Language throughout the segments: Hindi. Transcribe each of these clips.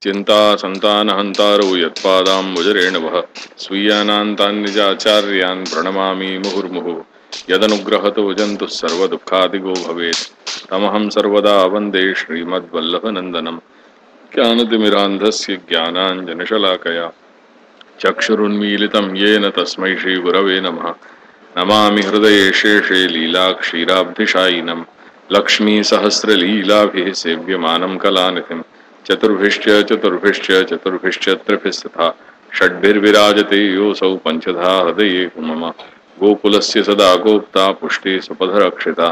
चिंता संतानहंतारो यत्पादाम्बुजरेण वः स्वीयानान्तान्निजाचार्यान् प्रणमामि मुहुर्मुहुः। यदनुग्रहतो जन्तुः सर्वदुःखादिगो भवेत् तमहं सर्वदा वन्दे श्रीमद्वल्लभनन्दनं। ज्ञानतिमिरान्धस्य ज्ञानाञ्जनशलाकया चक्षुरुन्मीलितं येन तस्मै श्रीगुरवे नमः। नमामि हृदये शेषे लीलाक्षीराब्धिशायिनं लक्ष्मीसहस्रलीलाभिः सेव्यमानं कलानिधिम्। चतुर्भिश्च त्रिभिस्तथा षड्भिर्विराजते योऽसौ पंचधा हृदये मम। गोकुलस्य सदा गोप्ता पुष्टे सुपथरक्षिता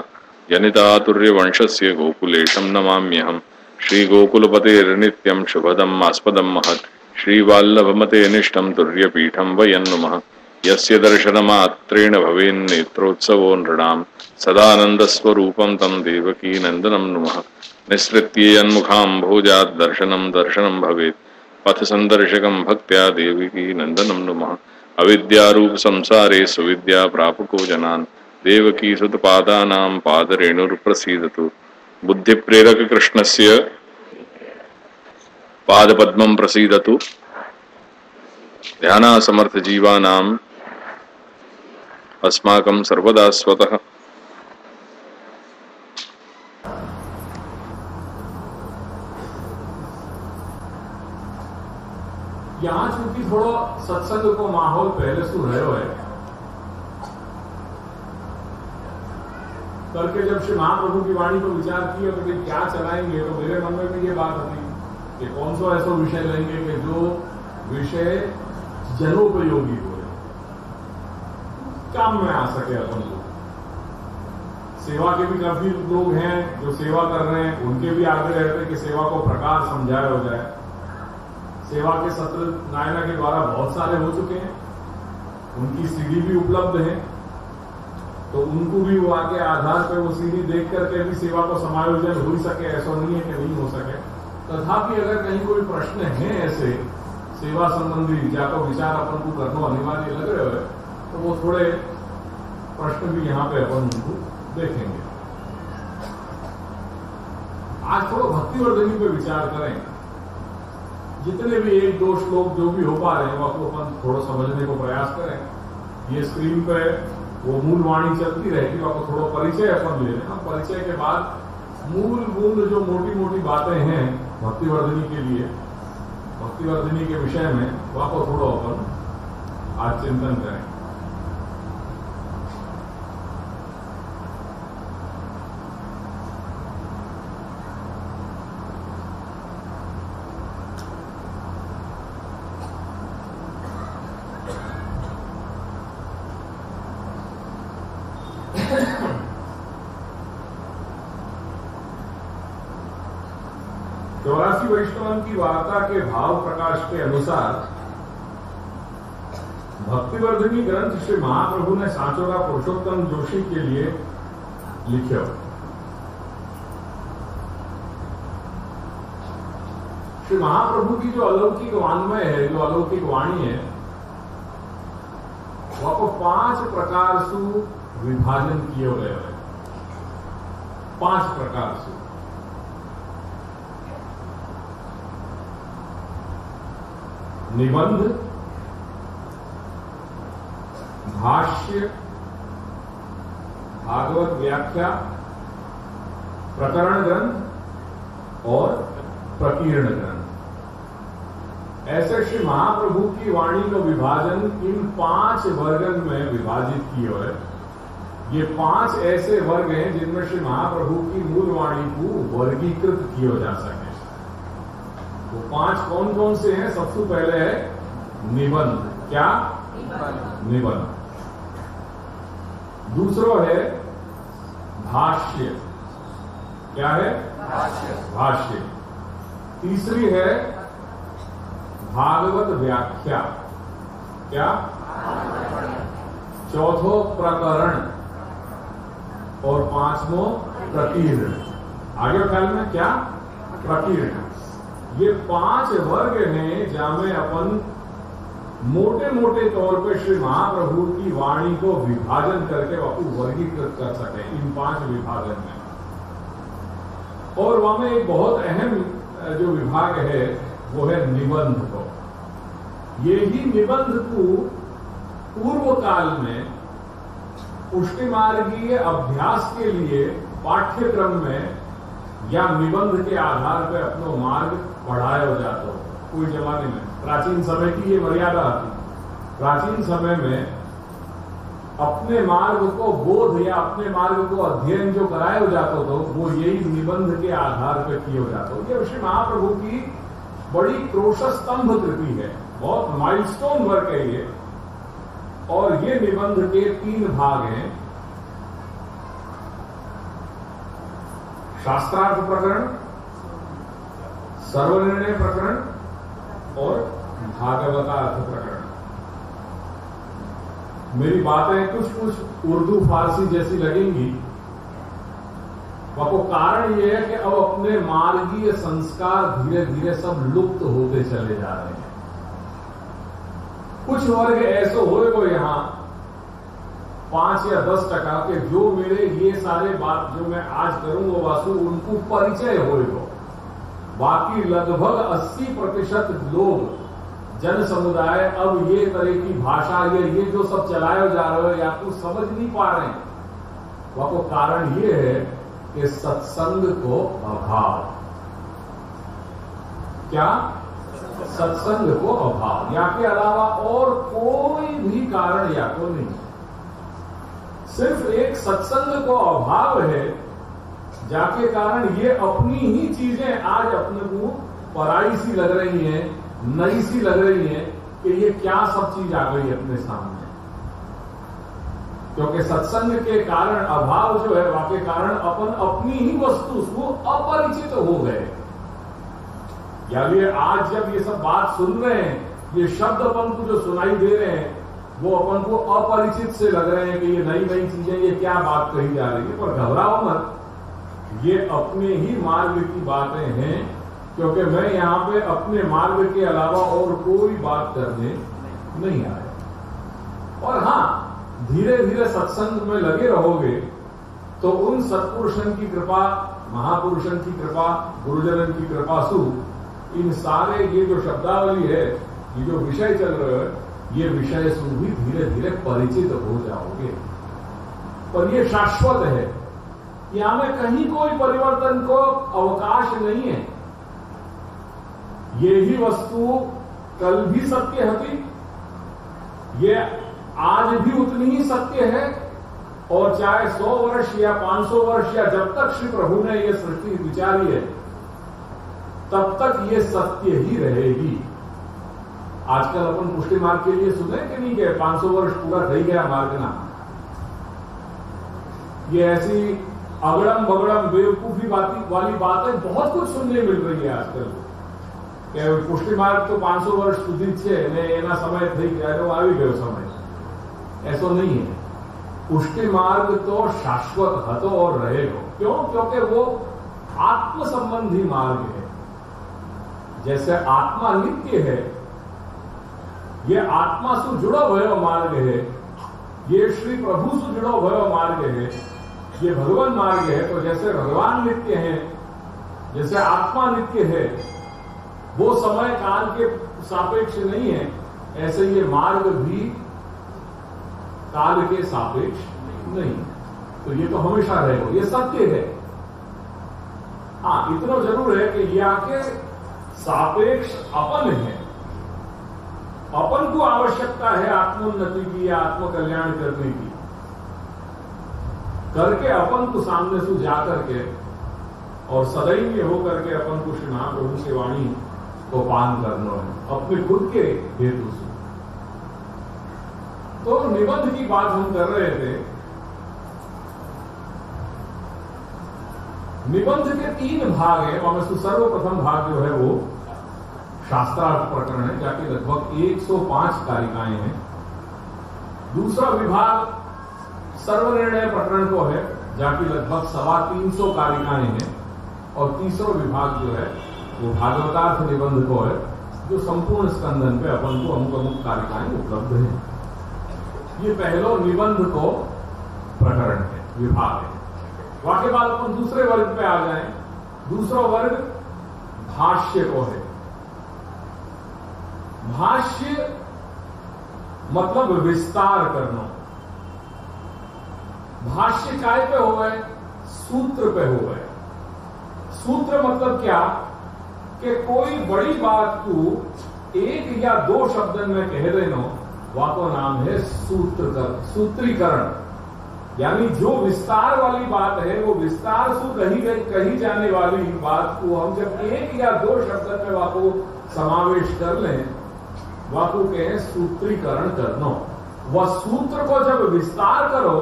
जनितातुर्यवंशस्य गोकुलेशं नमाम्यहम्। श्रीगोकुलपतेर्नित्यं शुभदम् आस्पदं महत् श्रीवाल्लभमते निष्ठं तुर्यपीठं वयन्नुमः। यस्य दर्शनमात्रेण भवेन्नेत्रोत्सवो नृणां सदानन्दस्वरूपं तं देवकीनन्दनं नुमः। निःसृत्येयन्मुखाम्भोजात् दर्शनं दर्शनं भवेत् पथसन्दर्शकं भक्त्या देवकीनन्दनं नुमः। अविद्यारूप संसारे सुविद्या प्रापको जनान् देवकीसुतपादानां पादरेणुर्प्रसीदतु। बुद्धिप्रेरक कृष्णस्य पादपद्मं प्रसीदतु। ध्यानासमर्थ जीवानाम् अस्माकं सर्वदा स्वतः। यहाँ चूंकि थोड़ा सत्संग को माहौल पहले से रहो है करके जब श्री महाप्रभु की वाणी को विचार किया तो क्या चलाएंगे, तो मेरे मन में भी ये बात आती कि कौन सा ऐसा विषय लेंगे कि जो विषय जनोपयोगी हो, काम में आ सके अपन लोग। सेवा के भी काफी लोग हैं जो सेवा कर रहे हैं, उनके भी आगे रहते हैं कि सेवा को प्रकार समझाया हो जाए। सेवा के सत्र नायना के द्वारा बहुत सारे हो चुके हैं, उनकी सीडी भी उपलब्ध है, तो उनको भी वो आगे आधार पर वो सीडी देख करके भी सेवा को समायोजन हो ही सके, ऐसा नहीं है कि नहीं हो सके। तथापि अगर कहीं कोई प्रश्न है ऐसे सेवा संबंधी जाको विचार अपन को करना अनिवार्य लग रहे हो, तो वो थोड़े प्रश्न भी यहाँ पे अपन उनको देखेंगे। आज थोड़ा भक्तिवर्धनी पे विचार करें। जितने भी एक दो श्लोक जो भी हो पा रहे हैं वो आपको अपन थोड़ा समझने को प्रयास करें। ये स्क्रीन पे वो मूल वाणी चलती रहेगी, आपको थोड़ा परिचय अपन ले लेना। परिचय के बाद मूल जो मोटी मोटी बातें हैं भक्तिवर्धनी के लिए, भक्तिवर्धनी के विषय में वो आपको थोड़ा अपन आज चिंतन करें। वैष्णव की वार्ता के भाव प्रकाश के अनुसार भक्तिवर्धनी ग्रंथ श्री महाप्रभु ने सांचोरा पुरुषोत्तम जोशी के लिए लिखे। श्री महाप्रभु की जो अलौकिक वाङ्मय है, जो अलौकिक वाणी है, वह को 5 प्रकार से विभाजन किए गए हैं। 5 प्रकार से निबंध, भाष्य, भागवत व्याख्या, प्रकरण ग्रंथ और प्रकीर्ण ग्रंथ। ऐसे श्री महाप्रभु की वाणी का विभाजन इन 5 वर्गन में विभाजित किए है। ये 5 ऐसे वर्ग हैं जिनमें श्री महाप्रभु की मूल वाणी को वर्गीकृत किया जा सके। वो 5 कौन कौन से हैं? सबसे पहले है निबंध। क्या? निबंध। दूसरा है भाष्य। क्या है? भाष्य। तीसरी है भागवत व्याख्या। क्या? चौथो प्रकरण और 5वां प्रकीर्ण। आगे ख्याल में क्या? प्रकीर्ण। ये 5 वर्ग हैं जहां में अपन मोटे मोटे तौर पे श्री महाप्रभु की वाणी को विभाजन करके आपको वर्गीकृत कर सके इन 5 विभाजन में। और वहां में एक बहुत अहम जो विभाग है वो है निबंध को। ये ही निबंध को पूर्व काल में पुष्टिमार्गीय अभ्यास के लिए पाठ्यक्रम में या निबंध के आधार पर अपनो मार्ग बढ़ाया जाता हो। कोई जमाने में प्राचीन समय की ये मर्यादा थी। प्राचीन समय में अपने मार्ग को बोध या अपने मार्ग को अध्ययन जो कराया जाता हो वो यही निबंध के आधार पर किया जाता हो। ये श्री महाप्रभु की बड़ी क्रोशस्तंभ कृति है, बहुत माइलस्टोन वर्क है ये। और ये निबंध के 3 भाग हैं। शास्त्रार्थ प्रकरण, सर्वनिर्णय प्रकरण और भागवतार्थ प्रकरण। मेरी बातें कुछ उर्दू फारसी जैसी लगेंगी, वो कारण यह है कि अब अपने मार्गीय संस्कार धीरे धीरे सब लुप्त होते चले जा रहे हैं। कुछ वर्ग ऐसे होएगो यहां 5 या 10% के जो मेरे ये सारे बात जो मैं आज करूंगा वासु उनको परिचय होएगो। बाकी लगभग 80% लोग जन समुदाय अब ये तरह की भाषा ये जो सब चलाए जा रहे हो या कुछ समझ नहीं पा रहे हैं। वह कारण ये है कि सत्संग को अभाव। क्या? सत्संग को अभाव, या के अलावा और कोई भी कारण या तो नहीं। सिर्फ एक सत्संग को अभाव है, जाके कारण ये अपनी ही चीजें आज अपने को पराई सी लग रही हैं, नई सी लग रही है कि ये क्या सब चीज आ गई अपने सामने। क्योंकि सत्संग के कारण अभाव जो है वाके कारण अपन अपनी ही वस्तु को अपरिचित हो गए। यानी आज जब ये सब बात सुन रहे हैं, ये शब्द अपन को जो सुनाई दे रहे हैं वो अपन को अपरिचित से लग रहे हैं कि ये नई नई चीजें, ये क्या बात कही जा रही है। पर घबराओ मत, ये अपने ही मार्ग की बातें हैं। क्योंकि मैं यहां पे अपने मार्ग के अलावा और कोई बात करने नहीं आया। और हां, धीरे धीरे सत्संग में लगे रहोगे तो उन सत्पुरुषन की कृपा, महापुरुषन की कृपा, गुरुजनन की कृपा सु इन सारे ये जो शब्दावली है, ये जो विषय चल रहे हैं, ये विषय सु भी धीरे धीरे परिचित हो जाओगे। पर ये शाश्वत है, यहां में कहीं कोई परिवर्तन को अवकाश नहीं है। ये ही वस्तु कल भी सत्य थी, ये आज भी उतनी ही सत्य है। और चाहे 100 वर्ष या 500 वर्ष या जब तक श्री प्रभु ने यह सृष्टि विचारी है तब तक ये सत्य ही रहेगी। आजकल अपन पुष्टि मार्ग के लिए सुने कि नहीं कि 500 वर्ष पूरा रह गया मार्ग ना। ये ऐसी अगड़म बगड़म बेवकूफी वाली बातें बहुत कुछ सुनने मिल रही है आजकल। पुष्टि मार्ग तो 500 वर्ष सुधी छे ने एना समय थई गयो, આવી ગયો समय। ऐसा नहीं है। पुष्टि मार्ग तो शाश्वत हतो और रहेगा। क्यों? क्योंकि वो आत्म संबंधी मार्ग है। जैसे आत्मा नित्य है, ये आत्मा से जुड़ो भयो मार्ग है, ये श्री प्रभु से जुड़ो भयो मार्ग है, ये भगवान मार्ग है। तो जैसे भगवान नित्य है, जैसे आत्मा नित्य है, वो समय काल के सापेक्ष नहीं है, ऐसे ये मार्ग भी काल के सापेक्ष नहीं। तो ये तो हमेशा रहेगा, ये सत्य है। हाँ, इतना जरूर है कि ये आके सापेक्ष अपन है। अपन को आवश्यकता है आत्मोन्नति की या आत्म कल्याण करने की, करके अपन को सामने से जा करके और सदैव होकर के अपन को श्री महाप्रभु की वाणी को पान करना है अपने खुद के हेतु से। तो निबंध की बात हम कर रहे थे। निबंध के 3 भाग हैं, और में सर्वप्रथम भाग जो है वो शास्त्रार्थ प्रकरण है, जाके लगभग 105 कारिकाएं हैं। दूसरा विभाग सर्वनिर्णय प्रकरण को है, जाके लगभग 325 कारिकाएं हैं। और तीसरा विभाग जो है वो भागवतार्थ निबंध को है, जो संपूर्ण स्कंदन पे अपन को अमुक कारिकाएं उपलब्ध हैं। ये पहलो निबंध को प्रकरण है, विभाग है। वाके बाद अपन दूसरे वर्ग पे आ जाएं। दूसरा वर्ग भाष्य को है। भाष्य मतलब विस्तार करना। भाष्य काय पे हो गए? सूत्र पे हो गए। सूत्र मतलब क्या कि कोई बड़ी बात को एक या दो शब्दों में कह देना, वह को नाम है सूत्रीकरण। यानी जो विस्तार वाली बात है, वो विस्तार से कही जाने वाली बात को हम जब एक या दो शब्द में वह को समावेश कर लें, वह को कहें सूत्रीकरण करना। वह सूत्र को जब विस्तार करो,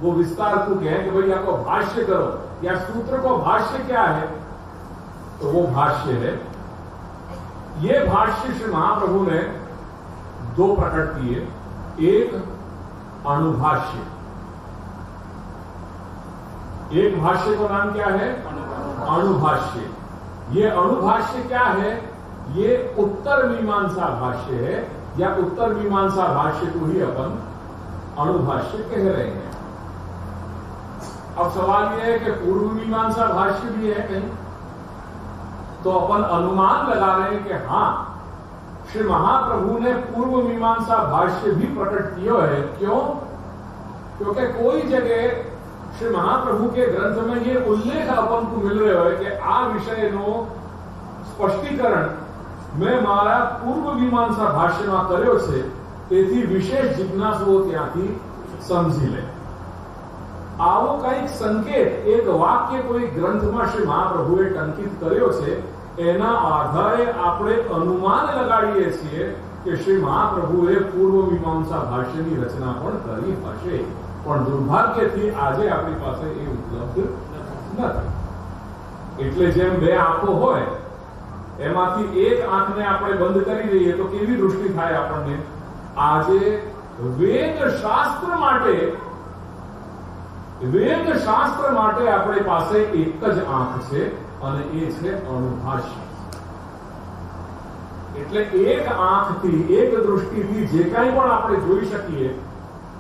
वो विस्तार को कहें कि भाई आपको भाष्य करो, या सूत्र को भाष्य क्या है, तो वो भाष्य है। ये भाष्य श्री महाप्रभु ने दो प्रकट किए। एक अणुभाष्य, एक भाष्य का नाम क्या है? अणुभाष्य। ये अणुभाष्य क्या है? ये उत्तर मीमांसा भाष्य है, या उत्तर मीमांसा भाष्य को ही अपन अणुभाष्य कह रहे हैं। अब सवाल यह है कि पूर्व मीमांसा भाष्य भी है कहीं, तो अपन अनुमान लगा रहे हैं कि हां, श्री महाप्रभु ने पूर्व मीमांसा भाष्य भी प्रकट किया है। क्यों? क्योंकि कोई जगह श्री महाप्रभु के ग्रंथ में ये उल्लेख अपन को मिल रहे हो कि आ विषय नो स्पष्टीकरण में मारा पूर्व मीमांसा भाष्य में કર્યો છે, તેથી વિશેષ જિજ્ઞાસુઓ ત્યાંથી સમજી લે। આવો કંઈક સંકેત એક વાક્ય કોઈ ગ્રંથમાં શ્રી મહાપ્રભુએ ટંકિત કર્યો છે, એના આધારે આપણે અનુમાન લગાડીએ છીએ કે શ્રી મહાપ્રભુએ પૂર્વ મીમાંસા ભાષ્યની રચના પણ કરી હશે, પણ દુર્ભાગ્યથી આજે આપણી પાસે એ ઉપલબ્ધ નથી। એટલે જેમ બે આંખો હોય, એમાંથી એક આંખને આપણે બંધ કરી દઈએ તો કેવી દૃષ્ટિ થાય આપણને? આજે વેદ શાસ્ત્ર માટે આપણી પાસે એક જ આંખ છે, અને એ છે અણુભાષ્ય। એટલે એક આંખથી, એક દૃષ્ટિથી જે કંઈ પણ આપણે જોઈ શકીએ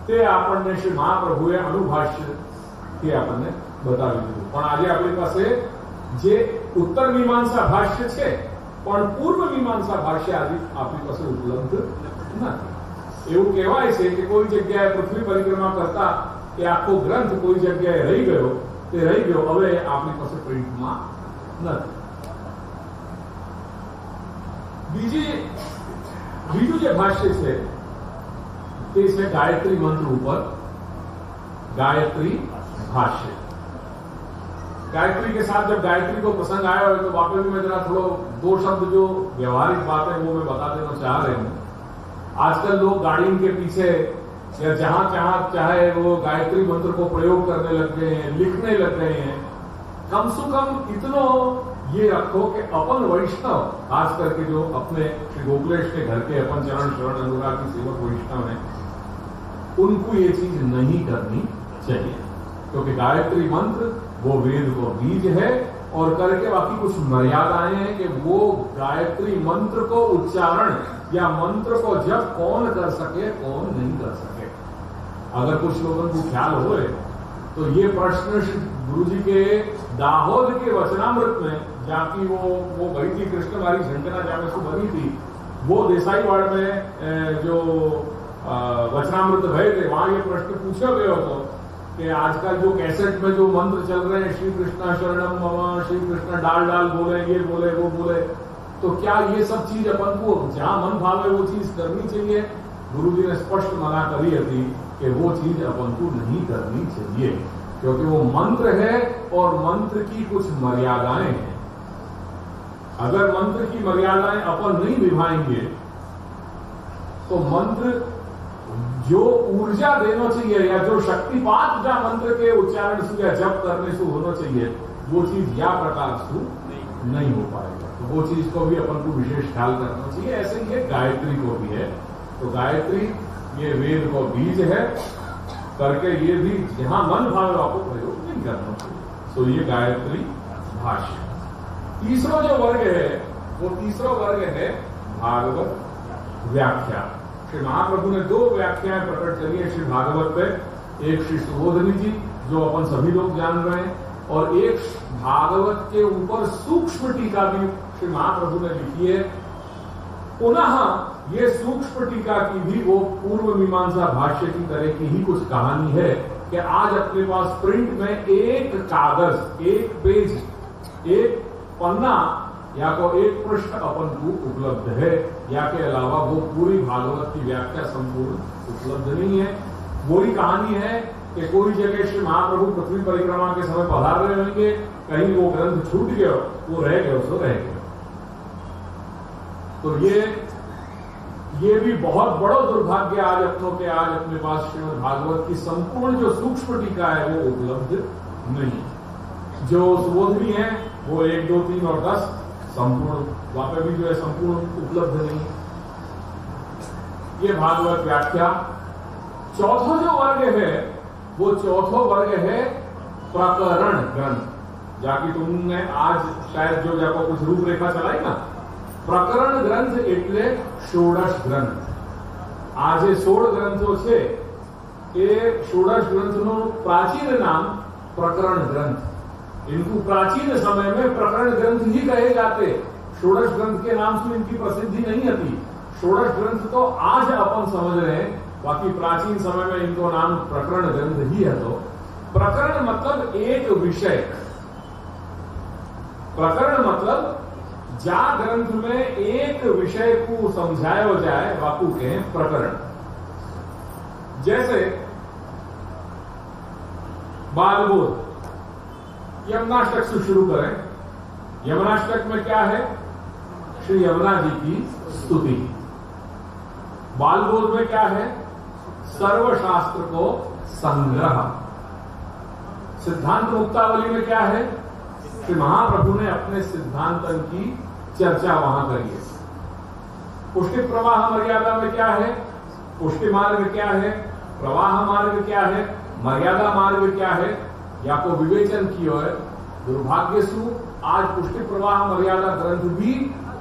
તે આપણને શ્રી મહાપ્રભુએ અણુભાષ્યથી આપણને બતાવી દીધું। પણ આજે આપણી પાસે જે उत्तर मीमांसा भाष्य છે, પણ પૂર્વ મીમાંસા ભાષ્ય આજે આપણી પાસે ઉપલબ્ધ નથી। એવું કહેવાય છે કે કોઈ જગ્યાએ પૃથ્વી પરિક્રમા કરતા એ આખો ગ્રંથ કોઈ જગ્યાએ રહી ગયો, તે રહી ગયો, હવે આપણી પાસે પ્રિન્ટમાં નથી। બીજું જે ભાષ્ય છે તે છે ગાયત્રી મંત્ર ઉપર गायत्री भाष्य। गायत्री के साथ जब गायत्री को प्रसंग आया हो तो वापस भी मैं जरा थोड़ा दो शब्द जो व्यवहारिक बात है वो मैं बता देना चाह रहे हूं। आजकल लोग गाड़ी के पीछे या जहां चाहे वो गायत्री मंत्र को प्रयोग करने लग गए हैं, लिखने लग गए हैं। कम से कम इतना ये रखो कि अपन वैष्णव, खास करके जो अपने श्री गोकुलेश के घर के अपन चरण शरण अनुराग की सेवक वैष्णव है, उनको ये चीज नहीं करनी चाहिए, क्योंकि गायत्री मंत्र वो वेद को बीज है, और करके बाकी कुछ मर्यादाएं हैं कि वो गायत्री मंत्र को उच्चारण या मंत्र को जब कौन कर सके, कौन नहीं कर सके। अगर कुछ लोगों को ख्याल हो तो ये प्रश्न गुरु जी के दाहोद के वचनामृत में, जहाँ की वो गई थी कृष्णमारी झंकना जहाँ में बनी थी, वो देसाईवाड़ में जो वचनामृत भय थे, वहां ये प्रश्न पूछा गया हो कि आजकल जो कैसेट में जो मंत्र चल रहे हैं, श्री कृष्णा शरणम मम, श्री कृष्णा डाल डाल बोले, ये बोले वो बोले, तो क्या ये सब चीज अपन को जहां मन भावे वो चीज करनी चाहिए? गुरु जी ने स्पष्ट मना करी थी कि वो चीज अपन को नहीं करनी चाहिए, क्योंकि वो मंत्र है और मंत्र की कुछ मर्यादाएं हैं। अगर मंत्र की मर्यादाएं अपन नहीं निभाएंगे तो मंत्र जो ऊर्जा देना चाहिए या जो शक्तिपात जो मंत्र के उच्चारण से या जप करने से होना चाहिए, वो चीज या प्रकार से नहीं हो पाएगा। तो वो चीज को भी अपन को विशेष ख्याल करना चाहिए। ऐसे ही गायत्री को भी है। तो गायत्री ये वेद को बीज है, करके ये भी जहां मन भावे आपको प्रयोग नहीं करना चाहिए। तो ये गायत्री भाष्य। तीसरा जो वर्ग है वो तीसरा वर्ग है भागवत व्याख्या। श्री महाप्रभु ने दो व्याख्याएं प्रकट करी है श्री भागवत पे, एक श्री सुबोधनी जी जो अपन सभी लोग जान रहे हैं, और एक भागवत के ऊपर सूक्ष्म टीका भी श्री महाप्रभु ने लिखी है। पुनः ये सूक्ष्म टीका की भी वो पूर्व मीमांसा भाष्य की तरह की ही कुछ कहानी है कि आज अपने पास प्रिंट में एक कागज, एक पेज, एक पन्ना या को एक पृष्ठ अपन को उपलब्ध है, या के अलावा वो पूरी भागवत की व्याख्या संपूर्ण उपलब्ध नहीं है। वही कहानी है कि कोई जगह श्री महाप्रभु पृथ्वी परिक्रमा के समय पधार रहे होंगे, कहीं वो ग्रंथ छूट गया, वो रह गया, उसको रह गया। तो ये भी बहुत बड़ा दुर्भाग्य आज अपने पास श्रीमद् भागवत की संपूर्ण जो सूक्ष्म टीका है वो उपलब्ध नहीं। जो सुबोधनी है वो 1, 2, 3 और 10 संपूर्ण, वहां पे भी जो है संपूर्ण उपलब्ध नहीं। ये भागवत व्याख्या। चौथा जो वर्ग है वो चौथा वर्ग है प्रकरण ग्रंथ। जाकि तुमने आज शायद जो जाको कुछ रूपरेखा चलाई ना, प्रकरण ग्रंथ એટલે षोडश ग्रंथ। આજે 16 ગ્રંથો છે એ षोडश ગ્રંથનું प्राचीन नाम प्रकरण ग्रंथ। इनको प्राचीन समय में प्रकरण ग्रंथ ही कहे जाते, षोडश ग्रंथ के नाम से इनकी प्रसिद्धि नहीं होती। षोडश ग्रंथ तो आज अपन समझ रहे हैं, बाकी प्राचीन समय में इनको नाम प्रकरण ग्रंथ ही है। तो प्रकरण मतलब एक विषय, प्रकरण मतलब जा ग्रंथ में एक विषय को समझाया जाए वाकु के प्रकरण। जैसे बालबोध, यमुनाष्टक से शुरू करें। यमुनाष्टक में क्या है? श्री यमुना जी की स्तुति। बालबोध में क्या है? सर्वशास्त्र को संग्रह। सिद्धांत मुक्तावली में क्या है? श्री महाप्रभु ने अपने सिद्धांतन की चर्चा वहां करी है। पुष्टि प्रवाह मर्यादा में क्या है? पुष्टि मार्ग क्या है? प्रवाह मार्ग क्या है? मर्यादा मार्ग क्या है? या को विवेचन किया है। दुर्भाग्य सु आज पुष्टि प्रवाह मर्यादा ग्रंथ भी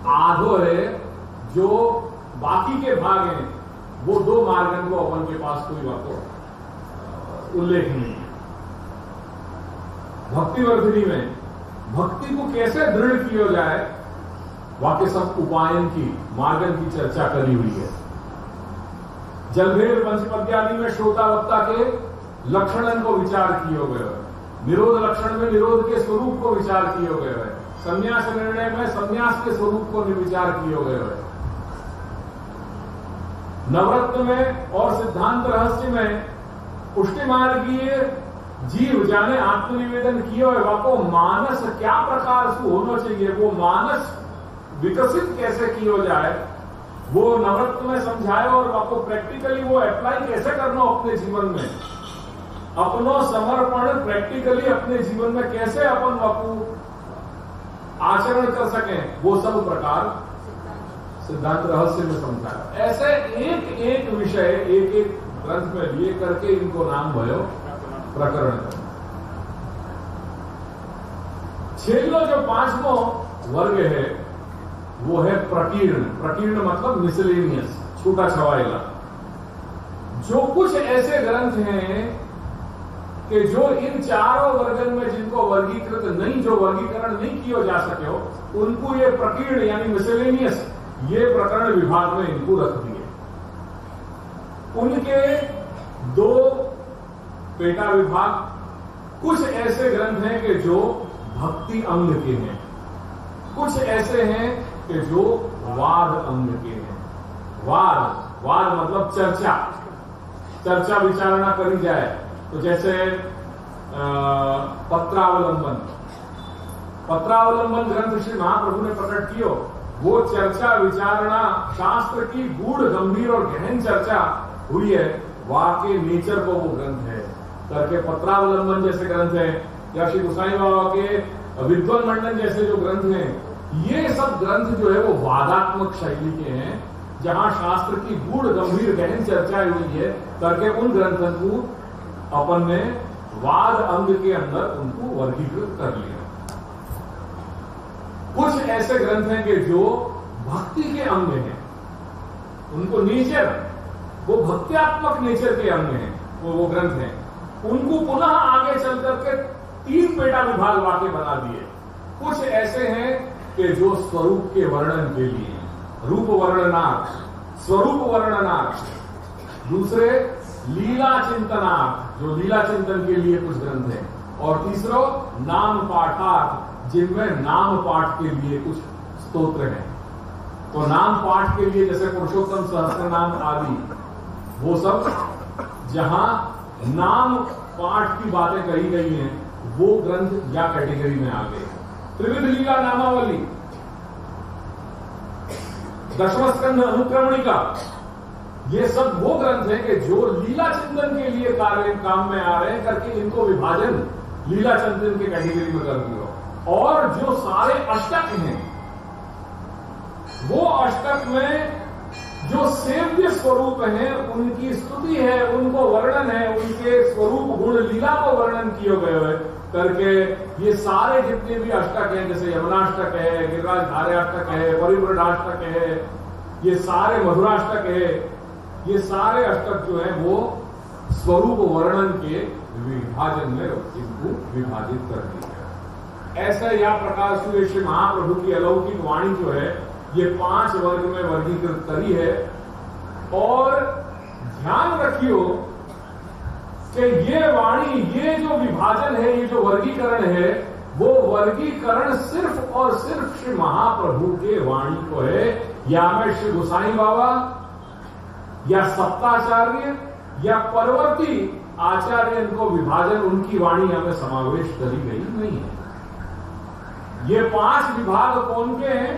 आधो है। जो बाकी के भाग हैं वो 2 मार्गन को अपन के पास कोई वाको उल्लेख नहीं है। भक्तिवर्धिनी में भक्ति को कैसे दृढ़ किया जाए वाक्य सब उपायन की, मार्गन की चर्चा करी हुई है। जलभेद पंचपद्यादि में श्रोता वक्ता के लक्षणन को विचार किया गया है। निरोध लक्षण में निरोध के स्वरूप को विचार किया गया है। संन्यास निर्णय में संन्यास के स्वरूप को विचार किया गया है। नवरत्न में और सिद्धांत रहस्य में पुष्टि मार्गीय जीव जाने आत्मनिवेदन किया है, वाको मानस क्या प्रकार से होना चाहिए, वो मानस विकसित कैसे किया जाए, वो नवरत्न में समझाए। और वाको प्रैक्टिकली वो अप्लाई कैसे करना अपने जीवन में, अपनो समर्पण प्रैक्टिकली अपने जीवन में कैसे अपन वाको आचरण कर सकें, वो सब प्रकार सिद्धांत रहस्य में समझाया। ऐसे एक एक विषय एक एक ग्रंथ में लिए करके इनको नाम भयो प्रकरण। छेल्लो जो 5वां वर्ग है वो है प्रकीर्ण। प्रकीर्ण मतलब मिसलेनियस, छोटा छवाएगा। जो कुछ ऐसे ग्रंथ हैं कि जो इन चारों वर्गन में जिनको वर्गीकृत नहीं, जो वर्गीकरण नहीं किया जा सके हो, उनको ये प्रकीर्ण यानी मिसलेनियस ये प्रकरण विभाग में इनको रख दिए। उनके 2 पेटा विभाग। कुछ ऐसे ग्रंथ हैं कि जो भक्ति अंग के हैं, कुछ ऐसे हैं कि जो वाद अंग के हैं। वाद मतलब चर्चा विचारणा करी जाए। तो जैसे पत्रावलंबन ग्रंथ श्री महाप्रभु ने प्रकट किया, वो चर्चा विचारणा शास्त्र की गूढ़ गंभीर और गहन चर्चा हुई है, वाके नेचर को वो ग्रंथ है करके पत्रावलंबन जैसे ग्रंथ है, या श्री गोसाई बाबा के विद्वान मंडन जैसे जो ग्रंथ हैं, ये सब ग्रंथ जो है वो वादात्मक शैली के हैं, जहां शास्त्र की गूढ़ गंभीर गहन चर्चा हुई है करके उन ग्रंथों को अपन ने वाद अंग के अंदर उनको वर्गीकृत कर लिया। कुछ ऐसे ग्रंथ हैं कि जो भक्ति के अंग हैं, उनको नेचर, वो भक्त्यात्मक नेचर के अंग हैं, वो ग्रंथ हैं, उनको पुनः आगे चल करके 3 पेटा विभाग वाक्य बना दिए। कुछ ऐसे हैं कि जो स्वरूप के वर्णन के लिए, रूप वर्णनार्थ, स्वरूप वर्णनार्थ, दूसरे लीला चिंतनार्थ, जो लीला चिंतन के लिए कुछ ग्रंथ है, और तीसरो नाम पाठार्थ, जिनमें नाम पाठ के लिए कुछ स्तोत्र हैं। तो नाम पाठ के लिए जैसे पुरुषोत्तम सहस्त्रनाम आदि, वो सब जहां नाम पाठ की बातें कही गई हैं, वो ग्रंथ या कैटेगरी में आ गए। त्रिविध लीला नामावली, दशमस्कंध अनुक्रमणिका, ये सब वो ग्रंथ हैं कि जो लीला चिंतन के लिए कार्य काम में आ रहे हैं, करके इनको विभाजन लीला चिंतन के कैटेगरी में कर दिया। और जो सारे अष्टक हैं, वो अष्टक में जो सेव्य स्वरूप हैं, उनकी स्तुति है, उनको वर्णन है, उनके स्वरूप गुण लीला को वर्णन किए गए हैं करके, ये सारे जितने भी अष्टक हैं, जैसे यमुनाष्टक है, गिरिराज धार्याष्टक है, परिवृढ़ाष्टक है, ये सारे मधुराष्टक है, ये सारे अष्टक जो है वो स्वरूप वर्णन के विभाजन में इनको विभाजित कर दिया है। ऐसा या प्रकार से श्री महाप्रभु की अलौकिक वाणी जो है, ये 5 वर्ग में वर्गीकृत करी है। और ध्यान रखियो कि ये वाणी, ये जो विभाजन है, ये जो वर्गीकरण है, वो वर्गीकरण सिर्फ और सिर्फ श्री महाप्रभु के वाणी को है, या में श्री गोसाई बाबा या सप्ताचार्य या परवर्ती आचार्य, इनको विभाजन उनकी वाणी हमें समावेश करी गई नहीं है। ये 5 विभाग कौन के हैं?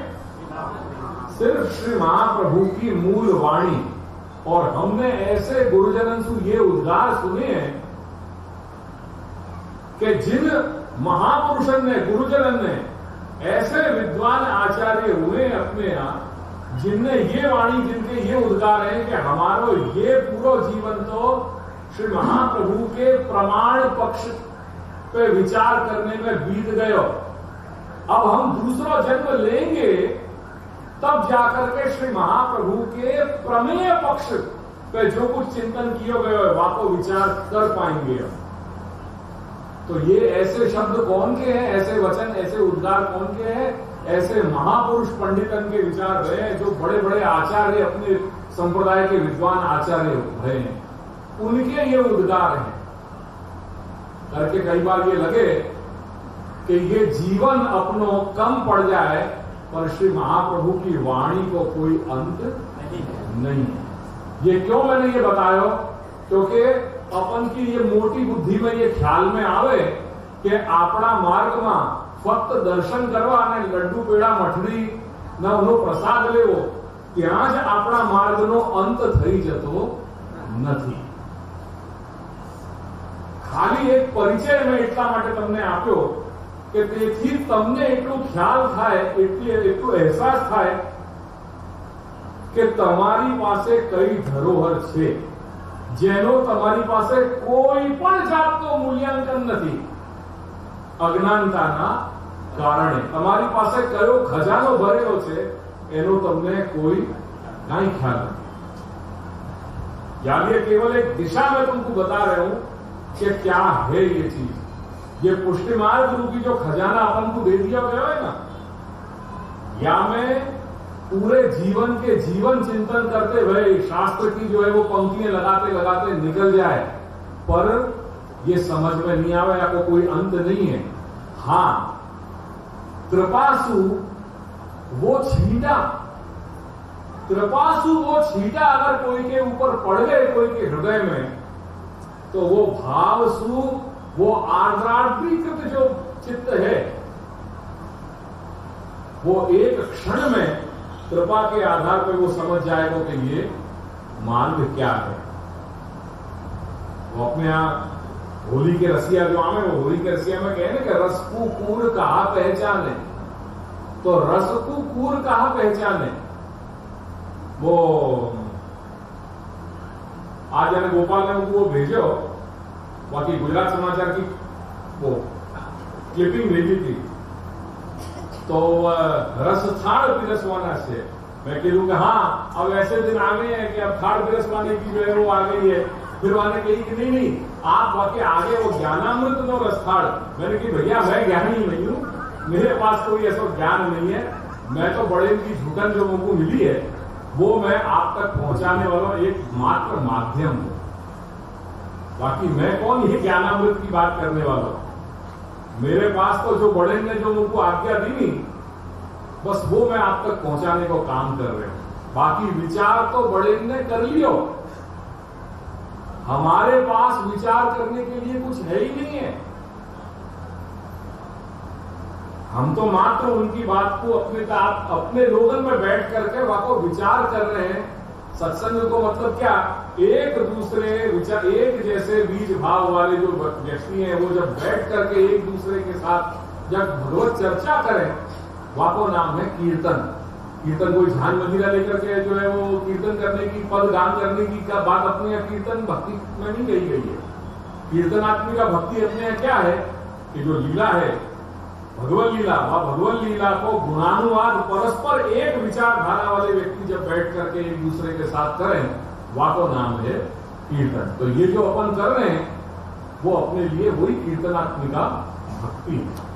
सिर्फ श्री महाप्रभु की मूल वाणी। और हमने ऐसे गुरुजनन से ये उद्गार सुने हैं कि जिन महापुरुषन ने, गुरुजनन ने, ऐसे विद्वान आचार्य हुए अपने यहां, जिनने ये वाणी, जिनके ये उद्गार हैं कि हमारो ये पूरा जीवन तो श्री महाप्रभु के प्रमाण पक्ष पे विचार करने में बीत गयो, अब हम दूसरा जन्म लेंगे तब जाकर के श्री महाप्रभु के प्रमेय पक्ष पे जो कुछ चिंतन किया गया है, वहां को विचार कर पाएंगे। तो ये ऐसे शब्द कौन के हैं, ऐसे वचन, ऐसे उद्गार कौन के हैं? ऐसे महापुरुष पंडितन के विचार रहे, जो बड़े बड़े आचार्य, अपने संप्रदाय के विद्वान आचार्य रहे हैं, उनके ये उद्गार हैं। करके कई बार ये लगे कि ये जीवन अपनों कम पड़ जाए, पर श्री महाप्रभु की वाणी को कोई अंत नहीं है। ये क्यों मैंने ये बताया? क्योंकि अपन की ये मोटी बुद्धि में ये ख्याल में आवे कि अपना मार्ग में फक्त दर्शन करवा ने लड्डू पेड़ा मठड़ी न उनो प्रसाद लेवो, ત્યાં જ આપણા માર્ગનો અંત થઈ જતો નથી। ખાલી એક પરિચય મેં એટલા માટે તમને આપ્યો કે તેથી તમને એટલું ખ્યાલ થાય, એટલું અહેસાસ થાય કે તમારી પાસે કઈ ધરોહર છે, જેનો તમારી પાસે કોઈ પણ જાતનો મૂલ્યાંકન નથી। અજ્ઞાનતાના કારણે તમારી પાસે કયો ખજાનો ભરેલો છે એનો તમને કોઈ नहीं ख्याल नहीं। यानी केवल एक दिशा में तुमको बता रहे हूं कि क्या है ये चीज। ये पुष्टि मार्ग रूपी जो खजाना अपन को दे दिया गया है ना, या में पूरे जीवन के जीवन चिंतन करते हुए शास्त्र की जो है वो पंक्तियां लगाते लगाते निकल जाए, पर ये समझ में नहीं आवे या कोई अंत नहीं है। हाँ, कृपासु वो छींटा, कृपासु वो छींटा अगर कोई के ऊपर पड़ गए, कोई के हृदय में, तो वो भावसु, वो आर्द्राद्रीकृत जो चित्त है, वो एक क्षण में कृपा के आधार पर वो समझ जाएगा कि ये मार्ग क्या है। वो अपने यहां होली के रसिया जो आमे, वो होली के रसिया में कहे ना कि रस को कूर कहा पहचाने, तो रस को कूर कहा पहचाने। वो आज यानी गोपाल ने उनको वो भेजो, बाकी गुजरात समाचार की वो क्लिपिंग भेजी थी, तो रस थाड़ पिरसवाना से मैं कहूँ कि हाँ अब ऐसे दिन आ गए हैं कि अब थाड़ पिरसवाने की जो है वो आ गई है। फिर वाने कही कि नहीं नहीं, आप बाकी आगे वो ज्ञानामृत नो रस थाड़। मैंने कही भैया मैं ज्ञानी नहीं हूं, मेरे पास कोई ऐसा ज्ञान नहीं है, मैं तो बड़े की झूठन जो मुझको मिली है वो मैं आप तक पहुंचाने वाला एक मात्र माध्यम हूं। बाकी मैं कौन ये ज्ञानामृत की बात करने वाला हूं। मेरे पास तो जो बड़े ने जो उनको आज्ञा दी नहीं, बस वो मैं आप तक पहुंचाने को काम कर रहे हूं। बाकी विचार तो बड़े ने कर लियो, हमारे पास विचार करने के लिए कुछ है ही नहीं है। हम तो मात्र उनकी बात को अपने लोगन में बैठ करके वहां को विचार कर रहे हैं। सत्संग को मतलब क्या, एक दूसरे विचार, एक जैसे बीज भाव वाले जो व्यक्ति हैं वो जब बैठ करके एक दूसरे के साथ जब भगवत चर्चा करें, वहां को नाम है कीर्तन। कीर्तन कोई झान मदिरा लेकर के जो है वो कीर्तन करने की, पद गान करने की क्या बात अपने यहाँ कीर्तन भक्ति में नहीं कही गई है। कीर्तन आत्मी का भक्ति अपने यहाँ क्या है कि जो लीला है भगवत लीला, वह भगवत लीला को गुणानुवाद परस्पर एक विचारधारा वाले व्यक्ति जब बैठ करके एक दूसरे के साथ करें, वह को नाम है कीर्तन। तो ये जो अपन कर रहे हैं वो अपने लिए वही कीर्तनात्मिका भक्ति है।